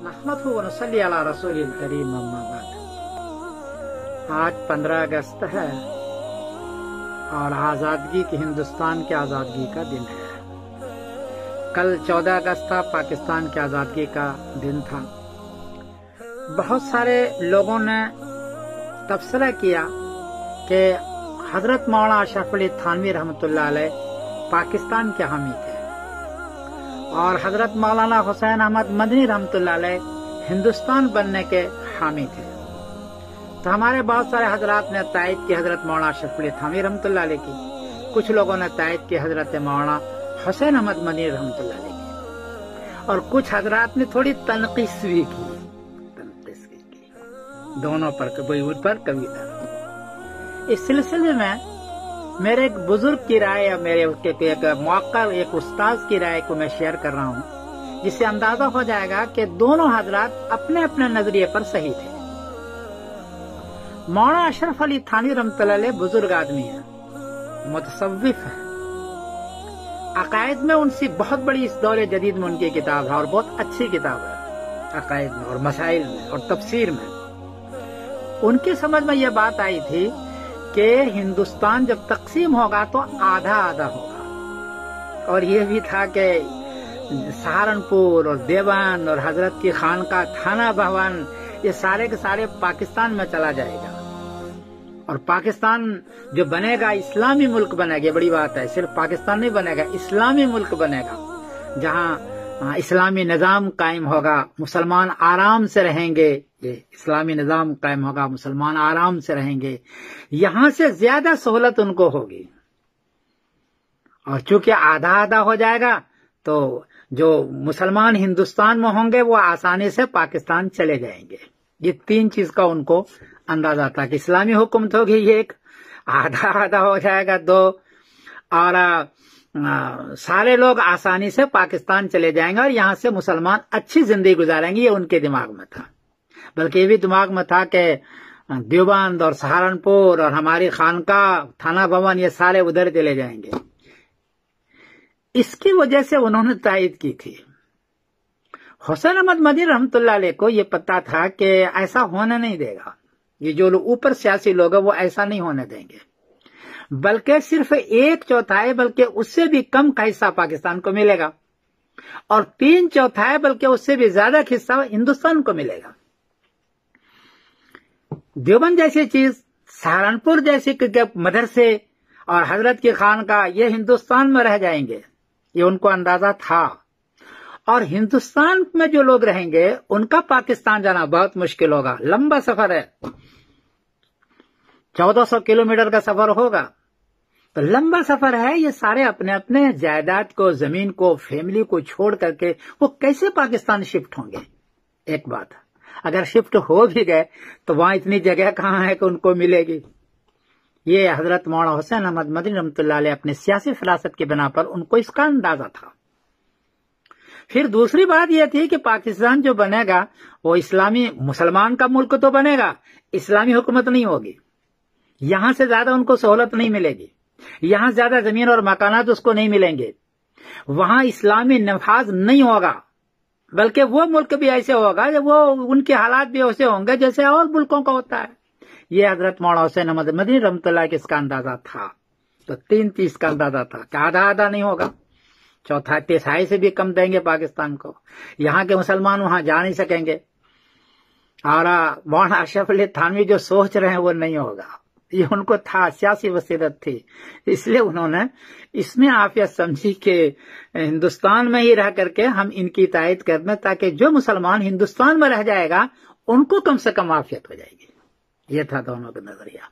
नहमदुहु व नसल्ली अला रसूलिल करीम अम्मा बाद। आज 15 अगस्त है और आज़ादगी की हिंदुस्तान की आज़ादगी का दिन है। कल 14 अगस्त था, पाकिस्तान की आज़ादगी का दिन था। बहुत सारे लोगों ने तबसरा किया कि हजरत मौलाना अशरफ अली थानवी रहमतुल्लाह अलैह पाकिस्तान के हामी थे और हजरत मौलाना हुसैन अहमद मदनी रहमतुल्लाह अलैह हिंदुस्तान बनने के हामी थे। तो हमारे बहुत सारे हजरात ने तायद की हजरत मौलाना अशरफ अली थानवी रहमतुल्लाह अलैह की, कुछ लोगों ने तायद की हजरत मौलाना हुसैन अहमद मदनी रहमतुल्लाह अलैह की, और कुछ हजरात ने थोड़ी तनकीस भी की, दोनों पर, कभी उस पर कभी इधर। इस सिलसिले में मेरे एक बुजुर्ग की राय या मेरे एक मौका एक उस्ताद की राय को मैं शेयर कर रहा हूँ, जिससे अंदाजा हो जाएगा कि दोनों हजरात अपने अपने नजरिए पर सही थे। मौलाना अशरफ अली थानवी रहमतुल्लाह अलैह बुजुर्ग आदमी है, मुतसव्विफ है। अकायद में उनसी बहुत बड़ी इस दौरे जदीद में उनकी किताब है और बहुत अच्छी किताब है अकायद में और मसाइल में और तफसीर में। उनकी समझ में यह बात आई थी कि हिंदुस्तान जब तकसीम होगा तो आधा आधा होगा, और ये भी था कि सहारनपुर और देवान और हजरत की खानका थाना भवन ये सारे के सारे पाकिस्तान में चला जाएगा, और पाकिस्तान जो बनेगा इस्लामी मुल्क बनेगा। बड़ी बात है, सिर्फ पाकिस्तान नहीं बनेगा, इस्लामी मुल्क बनेगा जहाँ इस्लामी निजाम कायम होगा, मुसलमान आराम से रहेंगे। ये इस्लामी निजाम कायम होगा, मुसलमान आराम से रहेंगे, यहाँ से ज्यादा सहूलत उनको होगी। और चूंकि आधा आधा हो जाएगा तो जो मुसलमान हिंदुस्तान में होंगे वो आसानी से पाकिस्तान चले जाएंगे। ये तीन चीज का उनको अंदाजा था कि इस्लामी हुकूमत होगी एक, आधा आधा हो जाएगा दो, और सारे लोग आसानी से पाकिस्तान चले जाएंगे और यहाँ से मुसलमान अच्छी जिंदगी गुजारेंगे। ये उनके दिमाग में था। बल्कि ये भी दिमाग में था कि देवबंद और सहारनपुर और हमारी खानका थाना भवन ये सारे उधर चले जाएंगे। इसकी वजह से उन्होंने तायद की थी। हुसैन अहमद मदनी रहमतुल्लाह अलैह को ये पता था कि ऐसा होने नहीं देगा, ये जो लोग ऊपर सियासी लोग हैं वो ऐसा नहीं होने देंगे, बल्कि सिर्फ 1/4 बल्कि उससे भी कम का हिस्सा पाकिस्तान को मिलेगा और 3/4 बल्कि उससे भी ज्यादा हिस्सा हिंदुस्तान को मिलेगा। देवबंद जैसी चीज, सहारनपुर जैसे मदरसे और हजरत की खानका ये हिंदुस्तान में रह जाएंगे, ये उनको अंदाजा था। और हिंदुस्तान में जो लोग रहेंगे उनका पाकिस्तान जाना बहुत मुश्किल होगा, लंबा सफर है, 1400 किलोमीटर का सफर होगा, तो लंबा सफर है। ये सारे अपने अपने जायदाद को, जमीन को, फैमिली को छोड़ करके वो कैसे पाकिस्तान शिफ्ट होंगे? एक बात, अगर शिफ्ट हो भी गए तो वहां इतनी जगह कहाँ है कि उनको मिलेगी? ये हजरत मौलाना हुसैन अहमद मदनी रहमतुल्लाह अलैह अपने सियासी फरासत के बिना पर उनको इसका अंदाजा था। फिर दूसरी बात यह थी कि पाकिस्तान जो बनेगा वो इस्लामी मुसलमान का मुल्क तो बनेगा, इस्लामी हुकूमत नहीं होगी। यहां से ज्यादा उनको सहूलत नहीं मिलेगी, यहां ज्यादा जमीन और मकानात उसको नहीं मिलेंगे, वहां इस्लामी नफाज नहीं होगा, बल्कि वो मुल्क भी ऐसे होगा जो वो उनके हालात भी वैसे होंगे जैसे और मुल्कों का होता है। ये हजरत मौलाना हुसैन अहमद मदनी रहमतुल्लाह के इसका अंदाजा था। तो 3/3 का अंदाजा था कि आधा आधा नहीं होगा, 1/4 से भी कम देंगे पाकिस्तान को, यहाँ के मुसलमान वहां जा नहीं सकेंगे। और मौलाना अशरफ अली थानवी जो सोच रहे हैं वो नहीं होगा, ये उनको था, सियासी वसीयत थी। इसलिए उन्होंने इसमें आफियत समझी कि हिंदुस्तान में ही रह करके हम इनकी तायद कर दें, ताकि जो मुसलमान हिंदुस्तान में रह जाएगा उनको कम से कम आफियत हो जाएगी। ये था दोनों का नजरिया।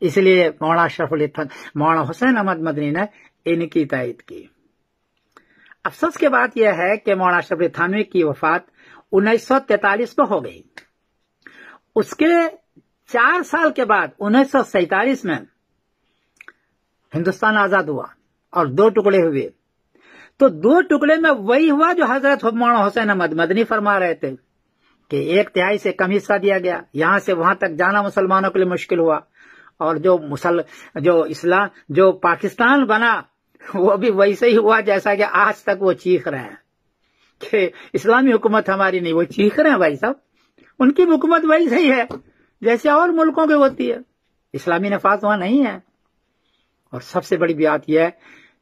इसलिए मौलाना अशरफ अली मौलाना हुसैन अहमद मदनी ने इनकी तायद की। अफसोस की बात यह है कि मौलाना अशरफ अली थानवी की वफात 1943 में हो गई। उसके 4 साल के बाद 1947 में हिंदुस्तान आजाद हुआ और 2 टुकड़े हुए। तो 2 टुकड़े में वही हुआ जो हजरत मौलाना हुसैन अहमद मदनी फरमा रहे थे कि 1/3 से कम हिस्सा दिया गया, यहां से वहां तक जाना मुसलमानों के लिए मुश्किल हुआ। और जो पाकिस्तान बना वो भी वैसे ही हुआ जैसा कि आज तक वो चीख रहे हैं। کہ اسلامی حکومت ہماری نہیں، وہ چیخ رہے ہیں بھائی صاحب، ان کی حکومت وہی صحیح ہے جیسے اور ملکوں کی ہوتی ہے، اسلامی نفاذ وہاں نہیں ہے۔ اور سب سے بڑی بات یہ ہے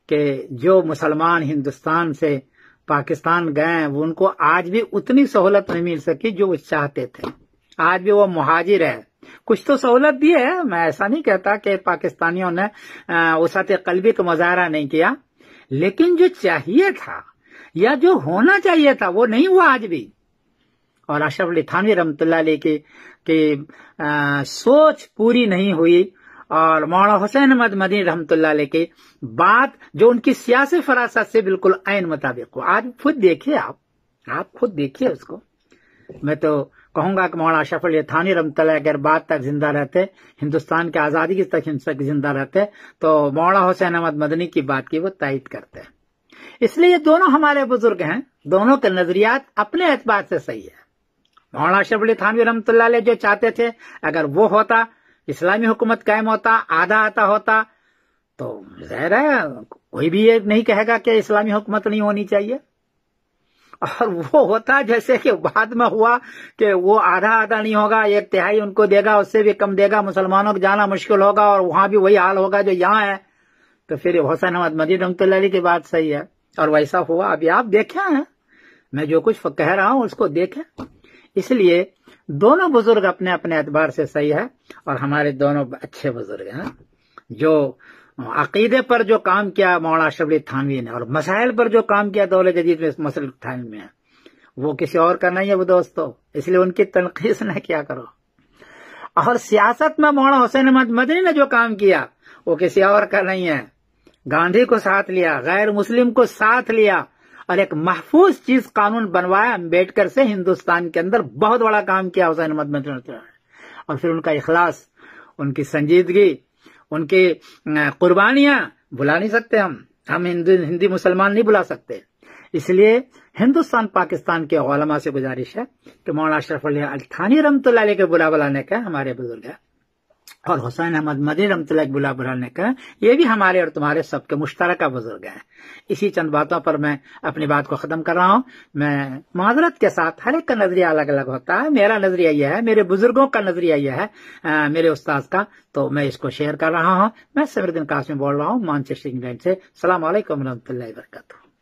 کہ جو مسلمان ہندوستان سے پاکستان گئے ہیں وہ ان کو آج بھی اتنی سہولت نہیں مل سکی جو وہ چاہتے تھے، آج بھی وہ مہاجر ہے، کچھ تو سہولت دی ہے، میں ایسا نہیں کہتا کہ پاکستانیوں نے وسعت قلبی کا مظاہرہ نہیں کیا، لیکن جو چاہیے تھا یا جو ہونا چاہیے تھا وہ نہیں ہوا آج بھی۔ اور اشرف علی تھانوی رحمۃ اللہ علیہ کی سوچ پوری نہیں ہوئی، اور مولانا حسین احمد مدنی رحمۃ اللہ علیہ کی بات جو ان کی سیاسی فراست سے بالکل عین مطابق ہو، آج خود دیکھیے، آپ خود دیکھیے اس کو۔ میں تو کہوں گا کہ مولانا اشرف علی تھانوی رحمۃ اللہ اگر بات تک زندہ رہتے، ہندوستان کی آزادی کی تک زندہ رہتے، تو مولانا حسین احمد مدنی کی بات کی وہ تائید کرتے۔ اس لیے یہ دونوں ہمارے بزرگ ہیں، دونوں کے نظریات اپنے اعتبار سے صحیح ہے۔ مولانا اشرف علی تھانوی رحمۃ اللہ علیہ جو چاہتے تھے اگر وہ ہوتا، اسلامی حکومت قائم ہوتا، آدھا آتا ہوتا، تو ظاہر ہے کوئی بھی یہ نہیں کہے گا کہ اسلامی حکومت نہیں ہونی چاہیے۔ اور وہ ہوتا جیسے کہ بعد میں ہوا کہ وہ آدھا نہیں ہوگا، 1/3 ان کو دے گا، اس سے بھی کم دے گا، مسلمانوں کو جانا مشکل ہوگا اور وہاں بھی وہی حال ہوگا جو یہاں ہے، تو پھر حسین احمد مدنی رحمۃ اللہ علیہ کی بات صحیح ہے، اور ویسا ہوا۔ ابھی آپ دیکھیں ہیں، میں جو کچھ کہہ رہا ہوں اس کو دیکھیں۔ اس لیے دونوں بزرگ اپنے اپنے اعتبار سے صحیح ہے، اور ہمارے دونوں اچھے بزرگ ہیں۔ جو عقیدے پر جو کام کیا مولانا اشرف علی تھانوی نے، اور مسائل پر جو کام کیا دور جدید میں مسئلہ تھانوی میں، وہ کسی اور کا نہیں ہے وہ دوستو، اس لیے ان کی تنقید نہ کیا کرو۔ اور سیاست میں مولانا حسین احمد مدنی نے جو کام کیا وہ کسی اور کا نہیں ہے، گاندھی کو ساتھ لیا، غیر مسلم کو ساتھ لیا، اور ایک محفوظ چیز قانون بنوایا امبیڈکر سے۔ ہندوستان کے اندر بہت بڑا کام کیا حسین احمد مدنی نے، اور پھر ان کا اخلاص، ان کی سنجیدگی، ان کی قربانیاں بلا نہیں سکتے ہم ہندی مسلمان نہیں بلا سکتے۔ اس لیے ہندوستان پاکستان کے علماء سے گزارش ہے کہ مولانا اشرف علی تھانوی رحمۃ اللہ علیہ کے بلا بلانے کا ہمارے بزرگ ہے، اور حسین احمد مدنی رحمۃ اللہ کے بلا بلانے کا یہ بھی ہمارے اور تمہارے سب کے مشترکہ بزرگ ہیں۔ اسی چند باتوں پر میں اپنی بات کو ختم کر رہا ہوں۔ میں معذرت کے ساتھ، ہر ایک کا نظریہ الگ الگ ہوتا ہے، میرا نظریہ یہ ہے، میرے بزرگوں کا نظریہ یہ ہے، میرے استاذ کا، تو میں اس کو شیئر کر رہا ہوں۔ میں سمیر الدین قاسمی بول رہا ہوں مانچسٹر انگلینڈ سے۔ السلام علیکم و رحمۃ اللہ وبرکاتہ۔